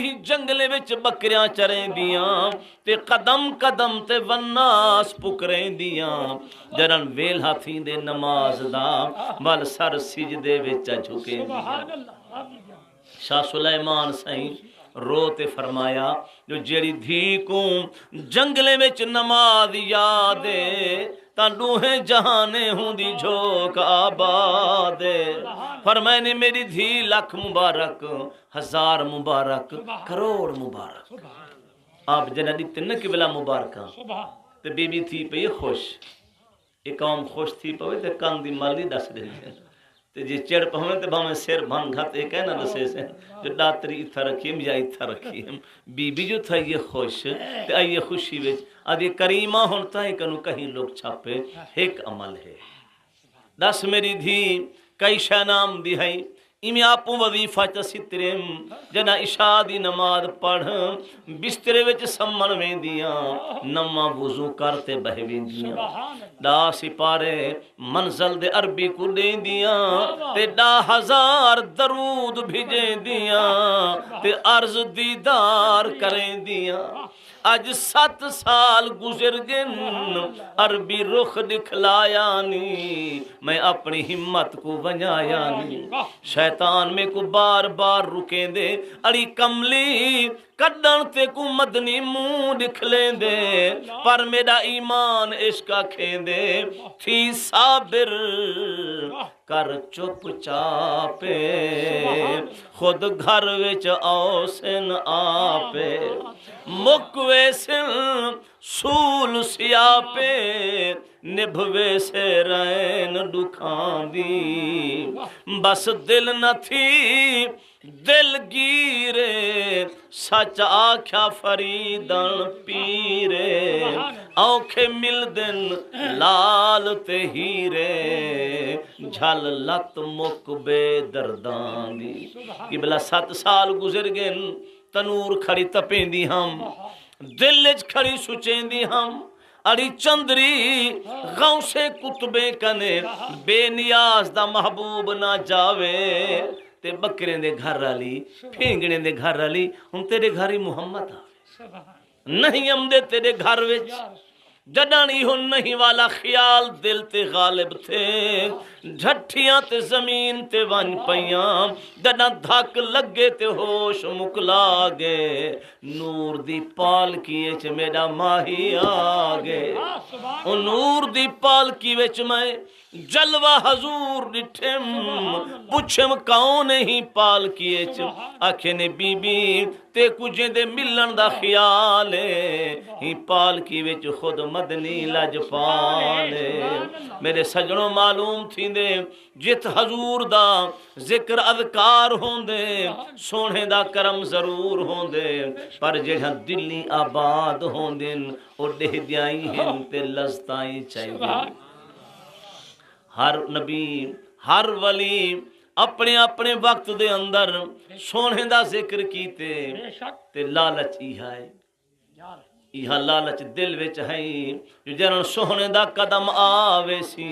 بھی جنگلے وچ بکریاں چریں دیاں تے قدم قدم تے وناس پکریں دیاں جرن ویلھا تھی دے نماز دا بل سر سجدے وچ جھکیں دیاں شاہ سلیمان سائیں رو تے فرمایا جو جیڑی دھی کو جنگلے وچ نماز یادے تاں ڈوہیں جہانے ہوں دی جھوک آباد فرمائے نے میری دھی لکھ مبارک ہزار مبارک کروڑ مبارک آپ جنہ دیتے نہ قبلہ مبارکہ تے بی بی تھی پہ یہ خوش ایک قوم خوش تھی پہ تے کان دی مالی دس دے تے جی چڑ پہمیں تے بھامیں سیر بھان گھت ایک ہے نا دسے سے جو ڈاتری اتھا رکھیم یا اتھا رکھیم بی بی جو تھا یہ خوش تے آئیے خوشی ویچ آدھی کریمہ ہونتا ہے کنو کہیں لوگ چھاپے ایک عمل ہے دس میری دھی کئی شاہ نام دی ہے امی آپوں وظیفہ چا سترم جنا عشاء دی نماز پڑھ بسترے وچ سمن وین دیاں نما وضو کرتے بہ وین دیاں دا سپارے منزل دے عربی کو دین دیاں تے دا ہزار درود بھیجیں دیاں تے عرض دیدار کریں دیاں آج 7 سال گزر گن عربی رخ دکھلایا نی میں اپنی ہمت کو ونجایا نی شیطان میں کو بار بار رکیں دے اڑی کملی کڈن تے کو مدنی منہ دکھلیں دے پر میرا ایمان عشقہ کھیں دے تھی صابر کر چپ چاپے خود گھر وچ اوسن آپے مکوے سن سول سیاپے نبھوے سے رین دکھان دی بس دل نہ تھی دل گیرے سچ آکھیا فریدن پیرے آنکھیں مل دن لال تے ہیرے جھل لت مک بے دردان دی قبلہ 7 سال گزر گئن تنور کھڑی تپیں دی ہم دلج کھڑی سچیں دی ہم اڑی چندری غوث کتبے کنے بے نیاز دا محبوب نہ جاوے تے بکریں دے گھر رالی پھینگڑیں دے گھر رالی ہم تیرے گھری محمد آوے نہیں ہم دے تیرے گھر وچ جڈانی ہن نہیں والا خیال دل تے غالب تھے جھٹیاں تے زمین تے ون پیاں جڈا دھک لگے تے ہوش مکلا گے نور دی پالکی وچ میرا ماہی آگے او نور دی پالکی وچ میں جلوہ حضور ڈٹھم پوچھم کون ہی پالکی وچ آکھے نے بی بی تے کجھ دے ملن دا خیال ہی پالکی وچ خود مدنی لجپالے میرے سجنوں معلوم تھی دے جت حضور دا ذکر اذکار ہوں دے سونے دا کرم ضرور ہوں دے پر جہاں دلی آباد ہوں دن اور دہ دیائی ہیں تے لذتائی چاہیے ہر نبی ہر ولی اپنے اپنے وقت دے اندر سونے دا ذکر کیتے تے لالچ یہاں لالچ دل وچ ہے جو جنن سونے دا قدم آوے سی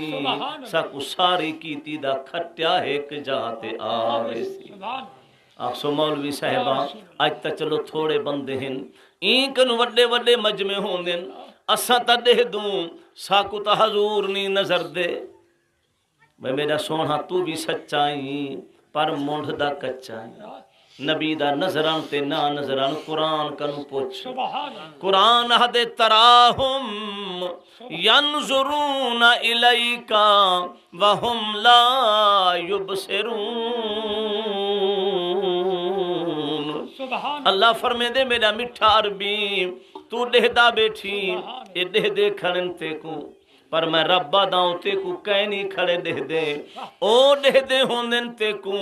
سکو ساری کیتی دا کھٹیا ایک جاتے آوے سی آپ سو مولوی صاحبہ آج تا چلو تھوڑے بندے ہیں اینکن وڈے وڈے مجمع ہوں دن اساں تا دے دوں ساکو تا حضور نی نظر دے بھئی میرا سونا تو بھی سچائی پر مونڈ دا کچائی نبی دا نظران تے نا نظران قرآن کنو پوچھ قرآن حد تراہم ینظرون الیکا وہم لا یبصرون اللہ فرمے دے میرا مٹھا عربی تو دہدا بیٹھی اے دہ دے کھڑن تے کو پر میں ربا داؤں تے کو کہنی کھڑے دہ دے او دہ دے ہوندن تے کو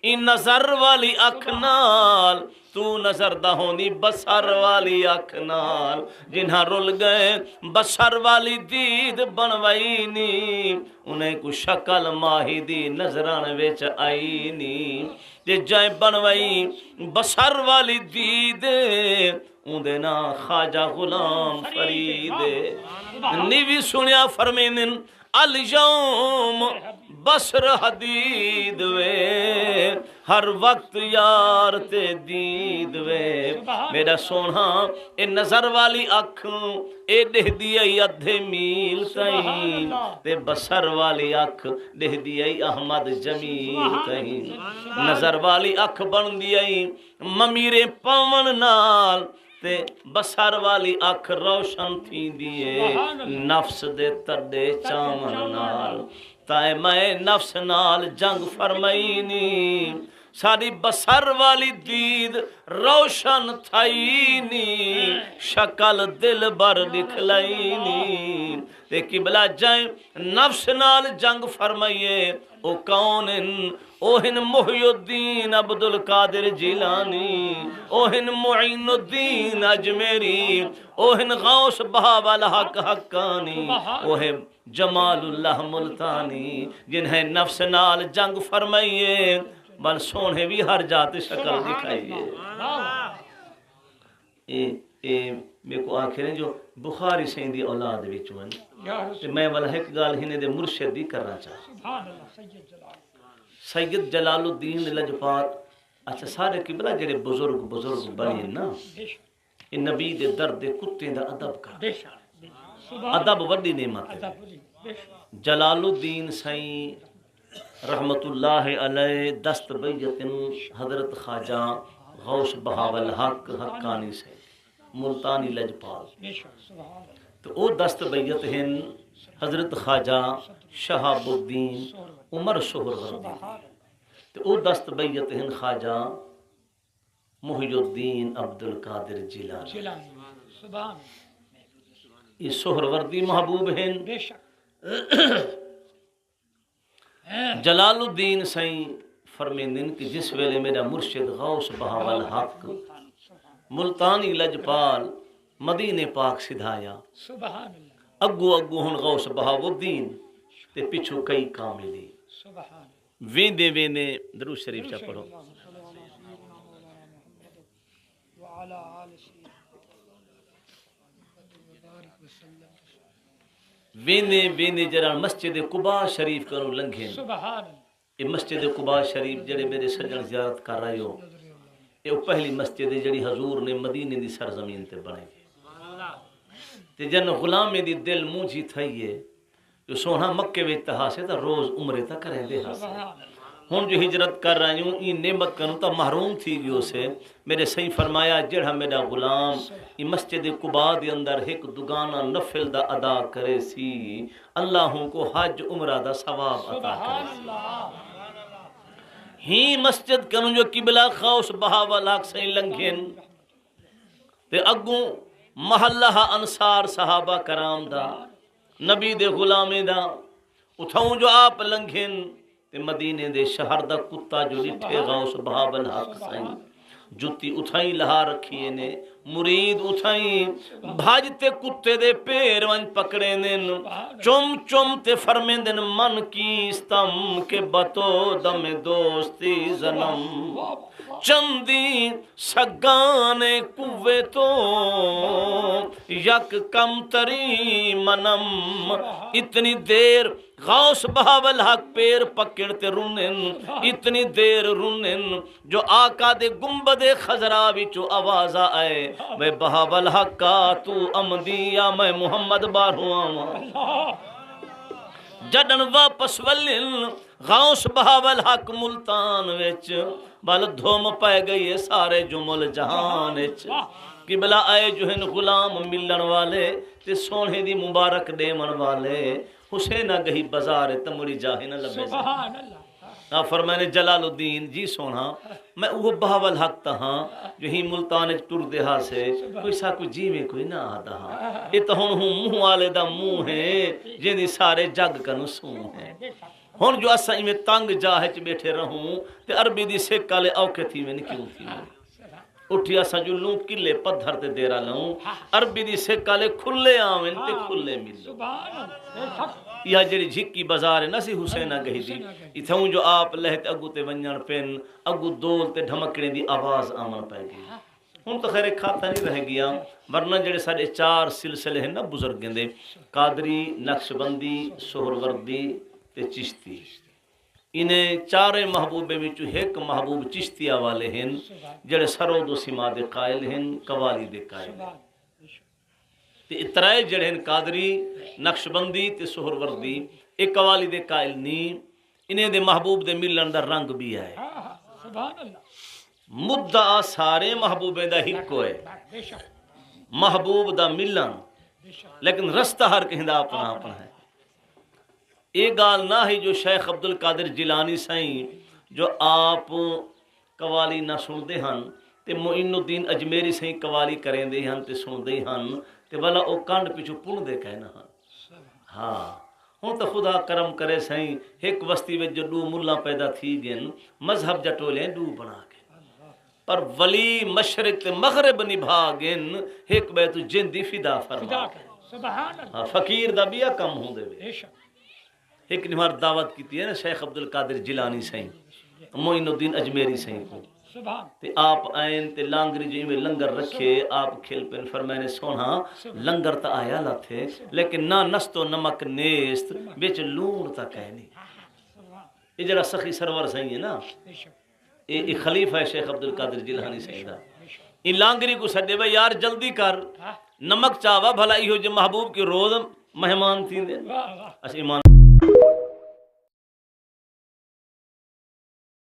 این نظر والی اکھنال تو نظر دا ہونی بسر والی اکھنال جنہاں رول گئے بسر والی دید بنوائی نی انہیں کو شکل ماہی دی نظران ویچ آئی نی جے جائیں بنوائی بسر والی دید اندے نا خواجہ غلام فرید نیوی سنیا فرمینن الیوم بسر حدید وے ہر وقت یار تے دید وے میرا سونا اے نظر والی اکھ اے دہ دی ادھے میل تائیں تے بصر والی اکھ دہ دی احمد جمیل تائیں نظر والی اکھ بن دی ممیرے پاون نال تے بصر والی اکھ روشن تھی دیے نفس دے تڈے چاون نال تائے میں نفس نال جنگ فرمائی نی ساری بصر والی دید روشن تھائی نی شکل دل بر دکھلائی نی تے قبلہ جائیں نفس نال جنگ فرمائیے او کون اوہن محی الدین عبدالقادر جیلانی اوہن معین الدین اجمیری اوہن غوث بہاول حق حقانی اوہن جمال اللہ ملتانی جنہیں نفس نال جنگ فرمائیے بل سونے بھی ہر جات شکل دکھائیے میں کو آخریں جو بخاری سین دی اولاد وچوں میں والا ایک گال ہنے دے مرشد دی کرنا چاہتا سید جلال الدین لجپال اچھا سارے قبلہ جڑے بزرگ بنی نا یہ نبی دے درد کتے دا ادب کر ادب وڈی نعمت ہے جلال الدین سائیں رحمت اللہ علیہ دست بیت حضرت خواجہ غوث بہاول حق حقانی سے ملتانی لجپال تو او دست بیت ہیں حضرت خواجہ شہاب الدین عمر سہروردی تو او دست بیت ہیں خواجہ محی الدین عبدالقادر جیلانی یہ سہروردی محبوب ہیں جلال الدین سائیں فرمیندن کہ جس ویلے میرا مرشد غوث بہاول حق ملتانی لجپال مدینہ پاک سدھایا اگو ہن غوث بہاول الدین تے پچھو کئی کاملی ویندے درود شریف چا پڑھو ویندے جرا مسجد قباء شریف کرو لنگھیں یہ مسجد قباء شریف جڑے میرے سجن زیارت کر رہے ہو یہ پہلی مسجد جڑی حضور نے مدینے دی سرزمین تے بنائی تے جن غلام دی دل مونجھی تھئیے جو سونا مکے وچ تہا سے تا روز عمرے تا کریں دے ہاں ہن جو ہجرت کر رہی ہوں یہ نعمت کروں تا محروم تھی گیو سے میرے صحیح فرمایا جڑا میرا غلام یہ مسجد قباء دے اندر ایک دگانا نفل دا ادا کرے سی اللہوں کو حج عمرہ دا ثواب عطا کرے سی ہی مسجد کروں جو قبلہ غوث بہاول حق سے لنگھن تے اگوں محلہ انصار صحابہ کرام دا نبی دے غلامے دا اتھاؤں جو آپ لنگھن تے مدینے دے شہر دا کتا جو لٹھے غوث بہاول حق سائیں جتی اتھائیں لہا رکھیے نے مرید اتھائیں بھاجتے کتے دے پیر ون پکڑے دن چم تے فرمین دن من کیستم کے بتو دم دوستی زنم چندی سگانے کوے تو یک کم تری منم اتنی دیر غوث بہاول حق پیر پکڑتے رونن اتنی دیر رونن جو آقا دے گنبد خضرا وچو آوازہ آئے میں بہاول حق کا تو امدیا میں محمد باروں آواں جڈن واپس ولن غوث بہاول حق ملتان وچ بل دھوم پائے گئی سارے جمل جہان وچ قبلہ آئے جو ہیں غلام ملن والے تے سونے دی مبارک دیمن والے حسین گہی بازار تمڑی جاہے نہ لبے سے فرمائے جلال الدین جی سونا میں وہ بہاول حق تہاں جو ہی ملتان ٹر دہا سے کوئی سا کوئی جی میں کوئی نہ آتا ہاں یہ تو ہن ہوں منہ والے دا منہ ہے جنی سارے جگ کنو سوں ہے ہن جو اساں میں تنگ جاہے چ بیٹھے رہوں تے عربی دی سکالے اوکے تھی میں کیوں تھی اٹھیا سجو لوں کلے پدھر تے دیرا لوں عربی دی سکالے کھلے آویں تے کھلے ملو یہ جڑی جھکی بازار ہے نسی حسینہ گہی دی اتھوں جو آپ لہت اگو تے ونجن پین اگو دول تے دھمکڑے دی آواز آمن پائے گی ہن تو خیر کھاتا نہیں رہ گیا ورنہ جڑے سارے 4 سلسلے ہیں نا بزرگیں دے قادری نقشبندی سہروردی تے چشتی انہیں چارے محبوبے وچوں ایک محبوب چشتیہ والے ہیں جڑے سرود و سما دے قائل ہیں قوالی دے قائل ہیں تے اترائے جڑے ہیں قادری نقشبندی تے سہروردی ایک قوالی دے قائل نہیں انہیں دے محبوب دے ملن دا رنگ بھی ہے سبحان اللہ مدعا سارے محبوبے دا ہکو ہے بے شک محبوب دا ملن لیکن رستہ ہر کہیں دا اپنا اپنا ہے ایک گال نہ ہی جو شیخ عبد القادر جیلانی سائیں جو آپ قوالی نہ سن دے ہن تے معین الدین اجمیری سائیں قوالی کریں دے ہن تے سن دے ہن تے والا او کانڈ پیچھو پن دے کہنا ہن ہاں ہوں تو خدا کرم کرے سائیں ایک وستی میں جو دو ملا پیدا تھی گن مذہب جٹولیں دو بنا کے پر ولی مشرق تے مغرب نبھا گن ایک بیت جن دی فدا فرما سبحان اللہ فقیر دا بیا کم ہوں دے بے شک ایک نمار دعوت کی ہے نا شیخ عبد القادر جیلانی سائیں معین الدین اجمیری سائیں کو سبحان تے آپ آئین تے لانگری جو میں لنگر رکھے آپ کھل پن فرمائنے سونا لنگر تا آیا لا تھے لیکن نہ نست و نمک نیست بیچ لون تا کہنی یہ جرا سخی سرور سائیں ہے نا بے شک یہ خلیفہ ہے شیخ عبد القادر جیلانی سائیں دا ان لانگری کو سڈے بھائی یار جلدی کر نمک چاوا بھلا ہی ہو جو محبوب کی روز مہمان تھی دے واہ واہ اس ایمان